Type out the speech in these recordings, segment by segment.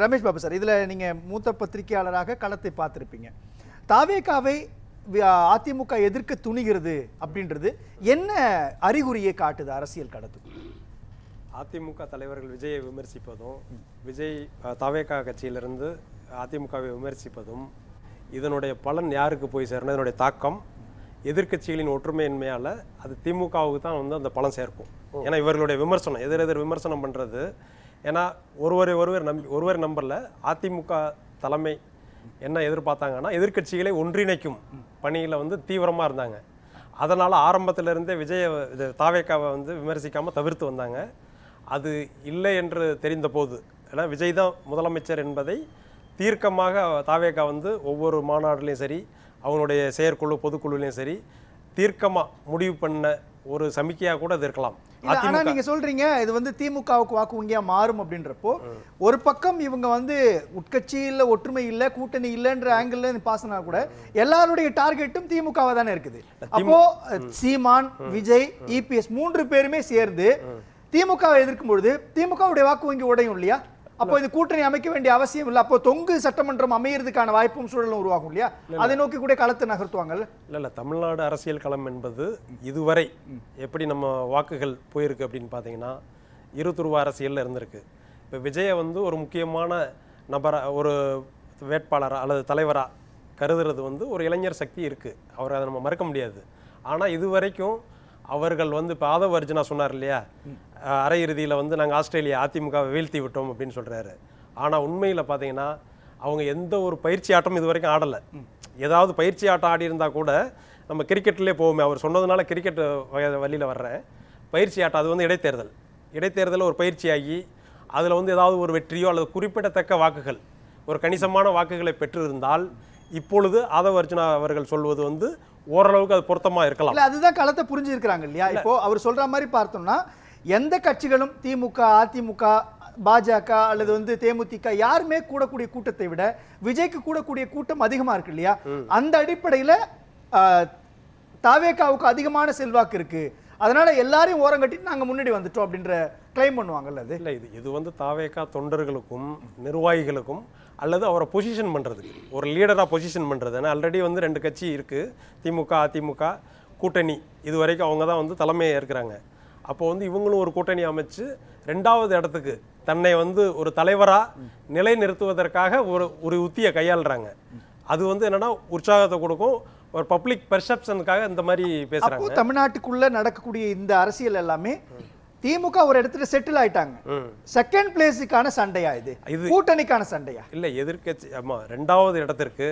Ramesh Babu sir, இதில் நீங்கள் மூத்த பத்திரிகையாளராக களத்தை பார்த்துருப்பீங்க. தாவேகாவை அதிமுக எதிர்க்க துணிகிறது அப்படின்றது என்ன அறிகுறியை காட்டுது அரசியல் களத்துக்கு? அதிமுக தலைவர்கள் விஜயை விமர்சிப்பதும், விஜய் தாவேகா கட்சியிலிருந்து அதிமுகவை விமர்சிப்பதும், இதனுடைய பலன் யாருக்கு போய் சேரணும், இதனுடைய தாக்கம் எதிர்கட்சிகளின் ஒற்றுமையின்மையால் அது திமுகவுக்கு தான் வந்து அந்த பலம் சேர்க்கும். ஏன்னா இவர்களுடைய விமர்சனம், எதிர் விமர்சனம் பண்ணுறது, ஏன்னா ஒருவர் நம்பரில் அதிமுக தலைமை என்ன எதிர்பார்த்தாங்கன்னா எதிர்கட்சிகளை ஒன்றிணைக்கும் பணியில் வந்து தீவிரமாக இருந்தாங்க. அதனால் ஆரம்பத்திலிருந்தே தாவேகாவை வந்து விமர்சிக்காமல் தவிர்த்து வந்தாங்க. அது இல்லை என்று தெரிந்த போது, ஏன்னா விஜய் தான் முதலமைச்சர் என்பதை தீர்க்கமாக தாவேகா வந்து ஒவ்வொரு மாநாடுலையும் சரி, அவங்களுடைய செயற்குழு பொதுக்குழுலையும் சரி தீர்க்கமாக முடிவு பண்ண ஒரு சமிக்கையாக கூட அது இருக்கலாம். ஆனா நீங்க சொல்றீங்க இது வந்து திமுகவுக்கு வாக்கு வங்கியா மாறும் அப்படின்றப்போ, ஒரு பக்கம் இவங்க வந்து உட்கட்சியில் ஒற்றுமை இல்லை, கூட்டணி இல்லைன்ற ஆங்கிள் பாசனா கூட எல்லாருடைய டார்கெட்டும் திமுகவா தானே இருக்குது. அப்போ சீமான், விஜய், இபிஎஸ் 3 பேருமே சேர்ந்து திமுகவை எதிர்க்கும் பொழுது திமுகவுடைய வாக்கு வங்கி உடையும் இல்லையா? அப்போ இது கூட்டணி அமைக்க வேண்டிய அவசியம் இல்லை. அப்போ தொங்கு சட்டமன்றம் அமையறதுக்கான வாய்ப்பும் சூழலும் உருவாகும் இல்லையா? அதை நோக்கி கூட களத்தை நகர்த்துவாங்க. இல்லை, தமிழ்நாடு அரசியல் களம் என்பது இதுவரை எப்படி நம்ம வாக்குகள் போயிருக்கு அப்படின்னு பார்த்தீங்கன்னா இருதுருவ அரசியலில் இருந்திருக்கு. இப்போ விஜயை வந்து ஒரு முக்கியமான நபராக, ஒரு வேட்பாளராக அல்லது தலைவராக கருதுறது வந்து ஒரு இளைஞர் சக்தி இருக்குது, அவரை அதை நம்ம மறக்க முடியாது. ஆனால் இதுவரைக்கும் அவர்கள் வந்து இப்போ ஆதவ அர்ஜுனா சொன்னார் இல்லையா, அரையிறுதியில் வந்து நாங்கள் ஆஸ்திரேலியா அதிமுகவை வீழ்த்தி விட்டோம் அப்படின்னு சொல்கிறாரு. ஆனால் உண்மையில் பார்த்தீங்கன்னா அவங்க எந்த ஒரு பயிற்சி ஆட்டமும் இது வரைக்கும் ஆடலை. ஏதாவது பயிற்சி ஆட்டம் ஆடி இருந்தால் கூட நம்ம கிரிக்கெட்லேயே போவோமே, அவர் சொன்னதுனால கிரிக்கெட் வழியில் வர்றேன். பயிற்சி ஆட்டம் அது வந்து இடைத்தேர்தலில் ஒரு பயிற்சியாகி அதில் வந்து ஏதாவது ஒரு வெற்றியோ அல்லது குறிப்பிடத்தக்க வாக்குகள், ஒரு கணிசமான வாக்குகளை பெற்றிருந்தால் இப்பொழுது ஆதவ அர்ஜுனா அவர்கள் சொல்வது வந்து ஓரளவுக்கு அது பொருத்தமாக இருக்கலாம். இல்லை, அதுதான் களத்தை புரிஞ்சிருக்கிறாங்க இல்லையா? இப்போ அவர் சொல்கிற மாதிரி பார்த்தோம்னா எந்த கட்சிகளும் திமுக, அதிமுக, பாஜக அல்லது வந்து தேமுதிக யாருமே கூடக்கூடிய கூட்டத்தை விட விஜய்க்கு கூடக்கூடிய கூட்டம் அதிகமாக இருக்கு இல்லையா? அந்த அடிப்படையில் தாவேகாவுக்கு அதிகமான செல்வாக்கு இருக்கு, அதனால எல்லாரையும் ஓரம் கட்டிட்டு நாங்கள் முன்னாடி வந்துட்டோம் அப்படின்ற கிளைம் பண்ணுவாங்கல்ல. அது இல்லை, இது வந்து தாவேகா தொண்டர்களுக்கும் நிர்வாகிகளுக்கும் அல்லது அவரை பொசிஷன் பண்ணுறதுக்கு, ஒரு லீடராக பொசிஷன் பண்ணுறது. ஏன்னா ஆல்ரெடி வந்து 2 கட்சி இருக்குது, திமுக அதிமுக கூட்டணி, இது வரைக்கும் அவங்க தான் வந்து தலைமையாக இருக்கிறாங்க. அப்போ வந்து இவங்களும் ஒரு கூட்டணி அமைச்சு 2வது இடத்துக்கு தன்னை வந்து ஒரு தலைவராக நிலைநிறுத்துவதற்காக ஒரு உத்தியை கையாளுறாங்க. அது வந்து என்னன்னா உற்சாகத்தை கொடுக்கும், ஒரு பப்ளிக் பெர்செப்ஷனுக்காக இந்த மாதிரி பேசுறாங்க. தமிழ்நாட்டுக்குள்ள நடக்கக்கூடிய இந்த அரசியல் எல்லாமே திமுக ஒரு இடத்துல செட்டில் ஆயிட்டாங்க. செகண்ட் பிளேஸுக்கான சண்டையா இது கூட்டணிக்கான சண்டையா? இல்ல, எதிர்க்கட்சி. ஆமா, 2வது இடத்திற்கு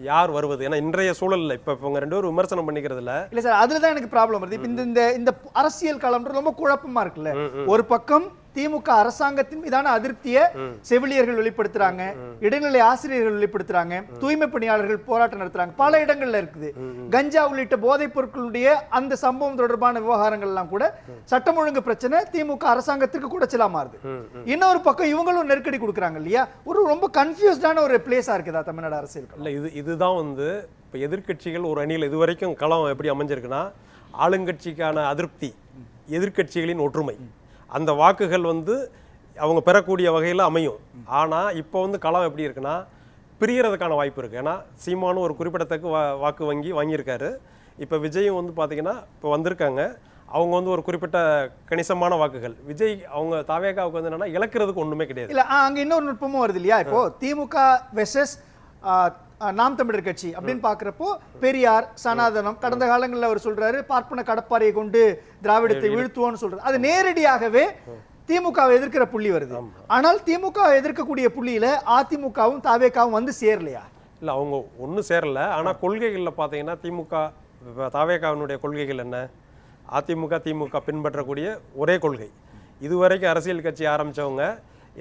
யார் வருவது? ஏன்னா இன்றைய சூழல்ல இப்ப இவங்க 2 பேரும் விமர்சனம் பண்ணிக்கிறதுல இல்ல சார், அதுலதான் எனக்கு ப்ராப்ளம் வருது. இப்ப இந்த அரசியல் களம் ரொம்ப குழப்பமா இருக்குல்ல. ஒரு பக்கம் திமுக அரசாங்கத்தின் மீதான அதிருப்தியை செவிலியர்கள் வெளிப்படுத்துறாங்க, இடைநிலை ஆசிரியர்கள் வெளிப்படுத்துறாங்க, தூய்மை பணியாளர்கள் போராட்டம் நடத்துறாங்க, பல இடங்கள்ல இருக்குது. கஞ்சா உள்ளிட்ட போதைப் பொருட்களுடைய அந்த சம்பவம் தொடர்பான விவகாரங்கள் எல்லாம் கூட சட்டம் ஒழுங்கு பிரச்சனை திமுக அரசாங்கத்திற்கு கூட சிலமாறுது. இன்னொரு பக்கம் இவங்களும் நெருக்கடி கொடுக்குறாங்க இல்லையா? ஒரு ரொம்ப கன்ஃபியூஸ்டான ஒரு பிளேஸா இருக்குதா தமிழ்நாடு அரசியல்? இல்ல, இதுதான் வந்து இப்ப எதிர்கட்சிகள் ஒரு அணியில் இதுவரைக்கும் களம் எப்படி அமைஞ்சிருக்குன்னா, ஆளுங்கட்சிக்கான அதிருப்தி, எதிர்கட்சிகளின் ஒற்றுமை, அந்த வாக்குகள் வந்து அவங்க பெறக்கூடிய வகையில் அமையும். ஆனால் இப்போ வந்து களம் எப்படி இருக்குன்னா பிரியறதுக்கான வாய்ப்பு இருக்குது. ஏன்னா சீமானும் ஒரு குறிப்பிடத்தக்க வாக்கு வாங்கியிருக்காரு. இப்போ விஜயும் வந்து பார்த்தீங்கன்னா இப்போ வந்திருக்காங்க, அவங்க வந்து ஒரு குறிப்பிட்ட கணிசமான வாக்குகள். விஜய் அவங்க தாவேகாவுக்கு வந்து என்னன்னா இழக்கிறதுக்கு ஒன்றுமே கிடையாது. இல்லை, அங்கே இன்னொரு நுட்பமும் வருது இல்லையா? இப்போ திமுக வெர்சஸ் நாம் தமிழர் கட்சி அப்படின்னு பார்க்குறப்போ பெரியார், சனாதனம், கடந்த காலங்களில் அவர் சொல்றாரு பார்ப்பன கடப்பாறையை கொண்டு திராவிடத்தை வீழ்த்துவோன்னு சொல்றாரு. அது நேரடியாகவே திமுகவை எதிர்க்கிற புள்ளி வருது. ஆனால் திமுக எதிர்க்கக்கூடிய புள்ளியில அதிமுகவும் தாவேகாவும் வந்து சேரலையா? இல்லை, அவங்க ஒன்றும் சேரல. ஆனால் கொள்கைகளில் பார்த்தீங்கன்னா தாவேகாவினுடைய கொள்கைகள் என்ன? அதிமுக திமுக பின்பற்றக்கூடிய ஒரே கொள்கை. இதுவரைக்கும் அரசியல் கட்சி ஆரம்பித்தவங்க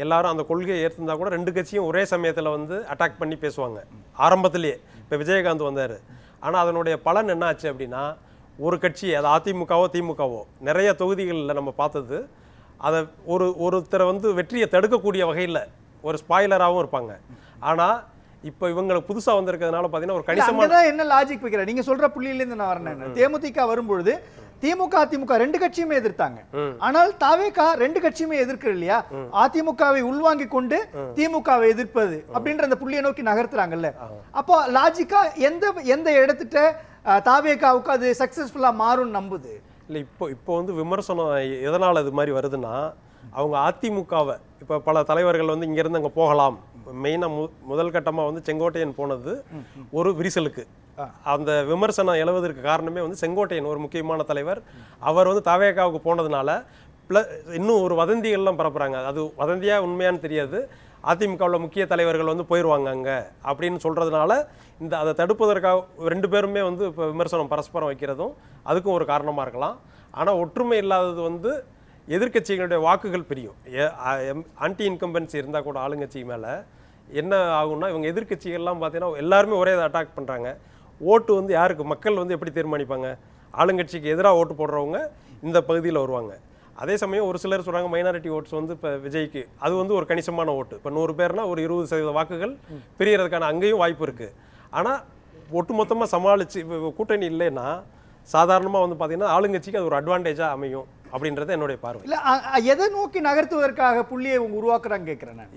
எல்லாரும் அந்த கொள்கையை ஏற்றிருந்தா கூட 2 கட்சியும் ஒரே சமயத்தில் வந்து அட்டாக் பண்ணி பேசுவாங்க ஆரம்பத்திலேயே. இப்போ விஜயகாந்த் வந்தார். ஆனால் அதனுடைய பலன் என்ன ஆச்சு அப்படின்னா, ஒரு கட்சி, அது அதிமுகவோ திமுகவோ நிறைய தொகுதிகளில் நம்ம பார்த்தது, அதை ஒருத்தரை வந்து வெற்றியை தடுக்கக்கூடிய வகையில் ஒரு ஸ்பாய்லராகவும் இருப்பாங்க. ஆனால் இப்போ இவங்களுக்கு புதுசாக வந்திருக்கிறதுனால பார்த்தீங்கன்னா ஒரு கணிசமான என்ன லாஜிக் வைக்கிறேன் நீங்கள் சொல்கிற புள்ளியிலேருந்து நான் வரேன். தேமுதிக வரும்பொழுது திமுக அதிமுக ரெண்டு கட்சியுமே எதிர்த்தாங்க. ஆனால் தாவேகா ரெண்டு கட்சியுமே எதிர்க்கிறது இல்லையா? அதிமுகவை உள்வாங்கி கொண்டு திமுகவை எதிர்ப்பது அப்படின்ற அந்த புள்ளியை நோக்கி நகர்த்துறாங்கல்ல. அப்போ லாஜிக்கா எந்த இடத்துட்ட தாவேகாவுக்கு அது சக்சஸ்ஃபுல்லா மாறும் நம்புது? இல்லை, இப்போ வந்து விமர்சனம் எதனால் அது மாதிரி வருதுன்னா, அவங்க அதிமுகவை இப்போ பல தலைவர்கள் வந்து இங்கேருந்து அங்கே போகலாம். மெயினாக முதல் கட்டமாக வந்து செங்கோட்டையன் போனது ஒரு விரிசலுக்கு. அந்த விமர்சனம் எழுவதற்கு காரணமே வந்து செங்கோட்டையன் ஒரு முக்கியமான தலைவர். அவர் வந்து தாவேகாவுக்கு போனதுனால இன்னும் ஒரு வதந்திகள்லாம் பரப்புகிறாங்க. அது வதந்தியாக உண்மையானு தெரியாது. அதிமுகவில் முக்கிய தலைவர்கள் வந்து போயிடுவாங்க அங்கே அப்படின்னு சொல்கிறதுனால அதை தடுப்பதற்காக ரெண்டு பேருமே வந்து இப்போ விமர்சனம் பரஸ்பரம் வைக்கிறதும் அதுக்கும் ஒரு காரணமாக இருக்கலாம். ஆனால் ஒற்றுமை இல்லாதது வந்து எதிர்க்கட்சிகளுடைய வாக்குகள் பிரியும். ஆன்டி இன்கம்பன்சி இருந்தால் கூட ஆளுங்கட்சி மேலே என்ன ஆகும்னா, இவங்க எதிர்க்கட்சிகள்லாம் பார்த்தீங்கன்னா எல்லாருமே ஒரே இதை அட்டாக் பண்ணுறாங்க. ஓட்டு வந்து யாருக்கு மக்கள் வந்து எப்படி தீர்மானிப்பாங்க? ஆளுங்கட்சிக்கு எதிராக ஓட்டு போடுறவங்க இந்த பகுதியில் வருவாங்க. அதே சமயம் ஒரு சிலர் சொல்கிறாங்க மைனாரிட்டி ஓட்ஸ் வந்து இப்போ விஜய்க்கு அது வந்து ஒரு கணிசமான ஓட்டு. இப்போ 100 பேர்னா ஒரு 20% வாக்குகள் பிரியறதுக்கான அங்கேயும் வாய்ப்பு இருக்குது. ஆனால் ஒட்டுமொத்தமாக சமாளித்து கூட்டணி இல்லைன்னா சாதாரணமாக வந்து பார்த்தீங்கன்னா ஆளுங்கட்சிக்கு அது ஒரு அட்வான்டேஜாக அமையும் அப்படின்றது என்னுடைய பார்வை. இல்ல எதை நோக்கி நகர்த்துவதற்காக புள்ளியை இவங்க உருவாக்குறாங்க கேட்கிறேன் நான்.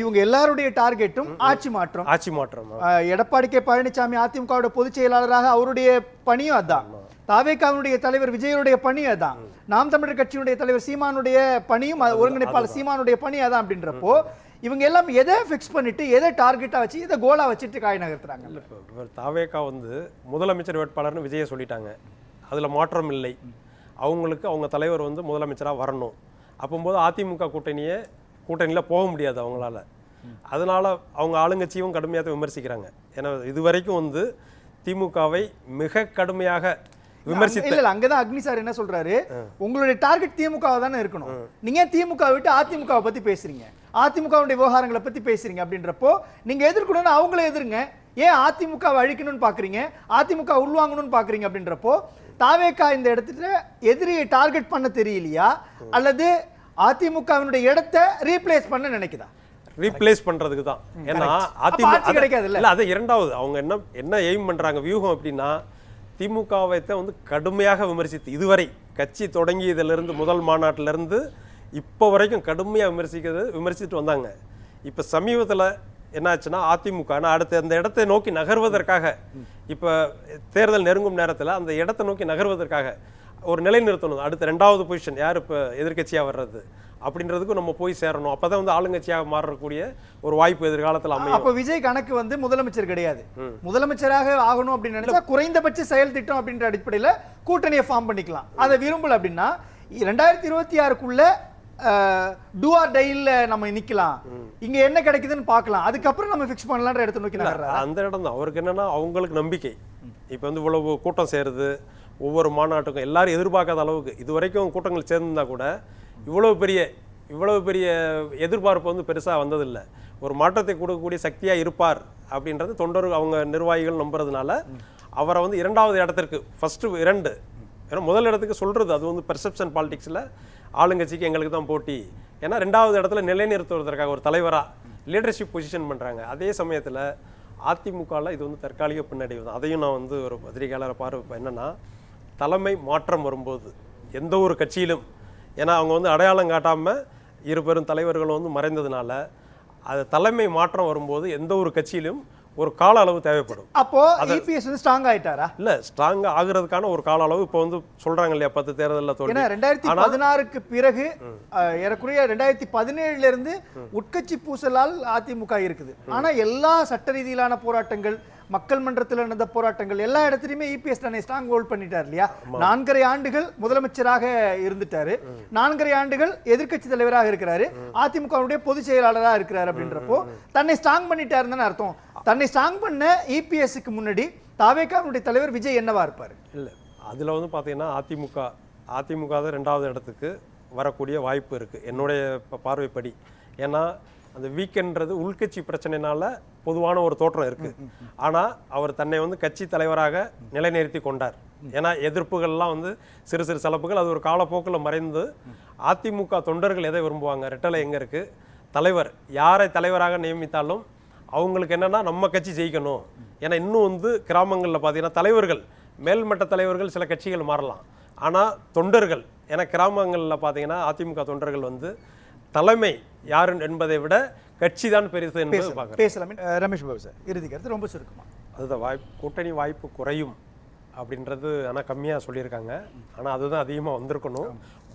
இவங்க எல்லாருடைய டார்கெட்டும் ஆட்சி மாற்றம். எடப்பாடி கே பழனிசாமி அதிமுகவோட பொதுச் செயலாளராக அவருடைய பணியும் அதான். தாவேகாவுடைய தலைவர் விஜயனுடைய பணி அதான். நாம் தமிழர் கட்சியினுடைய தலைவர் சீமானுடைய பணியும் ஒருங்கிணைப்பாளர் சீமானுடைய பணி அதான். அப்படின்றப்போ இவங்க எல்லாம் எதை ஃபிக்ஸ் பண்ணிட்டு எதை டார்கெட்டா வச்சு எதை கோலா வச்சுட்டு காய் நகர்த்துறாங்க. தாவேகா வந்து முதலமைச்சர் வேட்பாளர்னு விஜயை சொல்லிட்டாங்க. அதுல மாற்றம் இல்லை. அவங்களுக்கு அவங்க தலைவர் வந்து முதலமைச்சராக வரணும். அப்போது அதிமுக கூட்டணியில் போக முடியாது அவங்களால. அதனால அவங்க ஆளுங்கட்சியும் கடுமையாக விமர்சிக்கிறாங்க. ஏன்னா இதுவரைக்கும் வந்து திமுகவை மிக கடுமையாக விமர்சித்து அங்கதான் அக்னி சார் என்ன சொல்றாரு, உங்களுடைய டார்கெட் திமுக தானே இருக்கணும். நீங்க திமுக விட்டு அதிமுக பத்தி பேசுறீங்க, அதிமுகவுடைய விவகாரங்களை பத்தி பேசுறீங்க. அப்படின்றப்போ நீங்க எதிர்க்கணும்னு அவங்களே எதிர்ங்க. ஏன் அதிமுக அழிக்கணும்னு பாக்குறீங்க, அதிமுக உள்வாங்கணும்னு பாக்குறீங்க? அப்படின்றப்போ தாவேகா இந்த இடத்துல எதிரியை டார்கெட் பண்ண தெரியலையா, அல்லது அதிமுகவினுடைய இடத்தை ரீப்ளேஸ் பண்ண நினைக்குதா? ரீப்ளேஸ் பண்றதுக்கு தான். ஏன்னா அதிமுக கிடைக்காது இல்ல. அது இரண்டாவது அவங்க என்ன எய்ம் பண்றாங்க வியூகம் அப்படின்னா, திமுகவை வந்து கடுமையாக விமர்சித்து இதுவரை கட்சி தொடங்கியதிலிருந்து முதல் மாநாட்டிலிருந்து இப்போ வரைக்கும் கடுமையாக விமர்சித்துட்டு வந்தாங்க. இப்போ சமீபத்தில் என்னாச்சுன்னா அதிமுக அடுத்த அந்த இடத்தை நோக்கி நகர்வதற்காக இப்போ தேர்தல் நெருங்கும் நேரத்தில் அந்த இடத்தை நோக்கி நகர்வதற்காக ஒரு நிலைநிறுத்தணும். அடுத்த 2வது பொசிஷன் யார் இப்போ எதிர்கட்சியாக வர்றது அப்படின்றதுக்கும் நம்ம போய் சேரணும். அப்பதான் வந்து ஆளுங்கட்சியாக மாறக்கூடிய ஒரு வாய்ப்பு எதிர்காலத்தில் அமையும். அப்போ விஜய் கணக்கு வந்து முதலமைச்சர் கிடையாது. முதலமைச்சராக ஆகணும் அப்படின்னு நினைச்சா குறைந்தபட்ச செயல் திட்டம் அப்படின்ற அடிப்படையில் கூட்டணியை ஃபார்ம் பண்ணிக்கலாம். அதை விரும்பல அப்படின்னா 2026க்குள்ள டூ ஆர் டைல நம்ம நிக்கலாம். இங்க என்ன கிடைக்குதுன்னு பார்க்கலாம், அதுக்கப்புறம் நம்ம ஃபிக்ஸ் பண்ணலாம்ன்ற இடத்தை நோக்கி நகர்றாரு. அந்த இடம் தான் அவருக்கு என்னன்னா, அவங்களுக்கு நம்பிக்கை. இப்போ வந்து இவ்வளவு கூட்டம் சேருது, ஒவ்வொரு மாநாட்டுக்கும் எல்லாரும் எதிர்பார்க்காத அளவுக்கு இதுவரைக்கும் கூட்டங்கள் சேர்ந்திருந்தா கூட இவ்வளவு பெரிய எதிர்பார்ப்பு வந்து பெருசா வந்ததில்லை. ஒரு மாற்றத்தை கொடுக்கக்கூடிய சக்தியா இருப்பார் அப்படின்றது தொண்டர்கள் அவங்க நிர்வாகிகள் நம்புறதுனால அவரை வந்து 2வது இடத்திற்கு ஃபர்ஸ்ட் 2 ஏன்னா முதல் இடத்துக்கு சொல்றது அது வந்து பெர்செப்ஷன் பாலிடிக்ஸ்ல ஆளுங்கட்சிக்கு எங்களுக்கு தான் போட்டி. ஏன்னா 2வது இடத்துல நிலைநிறுத்துவதற்காக ஒரு தலைவரா லீடர்ஷிப் பொசிஷன் பண்றாங்க. அதே சமயத்துல அதிமுகவில் இது வந்து தற்காலிக பின்னடைவு தான். அதையும் நான் வந்து ஒரு பத்திரிகையாளரை பார்வை என்னன்னா, தலைமை மாற்றம் வரும்போது எந்த ஒரு கட்சியிலும், ஏன்னா அவங்க வந்து அடையாளம் காட்டாம 2 பெரும் தலைவர்களும் வந்து மறைந்ததுனால அது தலைமை மாற்றம் வரும்போது எந்த ஒரு கட்சியிலும் ஒரு கால அளவு தேவைப்படும். அப்போ இபிஎஸ் வந்து ஸ்ட்ராங் ஆயிட்டாரா? இல்ல, ஸ்ட்ராங் ஆகுறதுக்கான ஒரு கால அளவு இப்போ வந்து சொல்றாங்க இல்லையா 10 தேர்தலில் தோல்வி. 2016க்கு பிறகு ஏறக்குறைய 2017 இருந்து உட்கட்சி பூசலால் அதிமுக இருக்குது. ஆனா எல்லா சட்ட ரீதியிலான போராட்டங்கள், மக்கள் மன்றத்தில் நடந்த போராட்டங்கள் எல்லா இடத்துலையுமே இபிஎஸ் தன்னை ஸ்ட்ராங் ஹோல்ட் பண்ணிட்டார் இல்லையா? 4.5 ஆண்டுகள் முதலமைச்சராக இருந்துட்டாரு, 4.5 ஆண்டுகள் எதிர்க்கட்சி தலைவராக இருக்கிறாரு, அதிமுகவுடைய பொதுச் செயலாளராக இருக்கிறாரு. அப்படின்றப்போ தன்னை ஸ்ட்ராங் பண்ணிட்டாருன்னு அர்த்தம். தன்னை ஸ்ட்ராங் பண்ண இபிஎஸ்க்கு முன்னாடி தாவேகாவுடைய தலைவர் விஜய் என்னவா இருப்பாரு? இல்ல, அதுல வந்து பாத்தீங்கன்னா அதிமுக தான் 2வது இடத்துக்கு வரக்கூடிய வாய்ப்பு இருக்கு என்னுடைய பார்வைப்படி. ஏன்னா அந்த வீக்கென்றது உள்கட்சி பிரச்சனைனால பொதுவான ஒரு தோற்றம் இருக்கு. ஆனா அவர் தன்னை வந்து கட்சி தலைவராக நிலைநிறுத்தி கொண்டார். ஏன்னா எதிர்ப்புகள்லாம் வந்து சிறு சிறு சலப்புகள் அது ஒரு காலப்போக்கில் மறைந்து அதிமுக தொண்டர்கள் எதை விரும்புவாங்க, ரெட்டலை எங்க இருக்கு, தலைவர் யாரை தலைவராக நியமித்தாலும் அவங்களுக்கு என்னன்னா நம்ம கட்சி ஜெயிக்கணும். ஏன்னா இன்னும் வந்து கிராமங்களில் பார்த்தீங்கன்னா தலைவர்கள், மேல்மட்ட தலைவர்கள் சில கட்சிகள் மாறலாம், ஆனால் தொண்டர்கள், ஏன்னா கிராமங்களில் பார்த்தீங்கன்னா அதிமுக தொண்டர்கள் வந்து தலைமை யாரு என்பதை விட கட்சி தான் பெருசு என்பது பார்க்குறேன். பேசலாம். ரமேஷ் பாபு சார், இறுதி கருத்து ரொம்ப சுருக்கமா. அதுதான் கூட்டணி வாய்ப்பு குறையும் அப்படின்றது ஆனால் கம்மியாக சொல்லியிருக்காங்க. ஆனால் அதுதான் அதிகமாக வந்திருக்கணும்.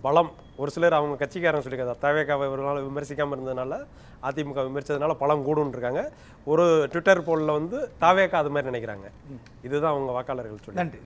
பலம் ஒரு சிலர் அவங்க கட்சிக்காரங்க சொல்லியிருக்காங்க, தவேகாவை ஒரு நாள் விமர்சிக்காமல் இருந்ததுனால அதிமுக விமர்சித்ததுனால பலம் கூடுன்னு இருக்காங்க. ஒரு ட்விட்டர் போலில் வந்து தாவேகா அது மாதிரி நினைக்கிறாங்க. இதுதான் அவங்க வாக்காளர்கள் சொல்லி. நன்றி.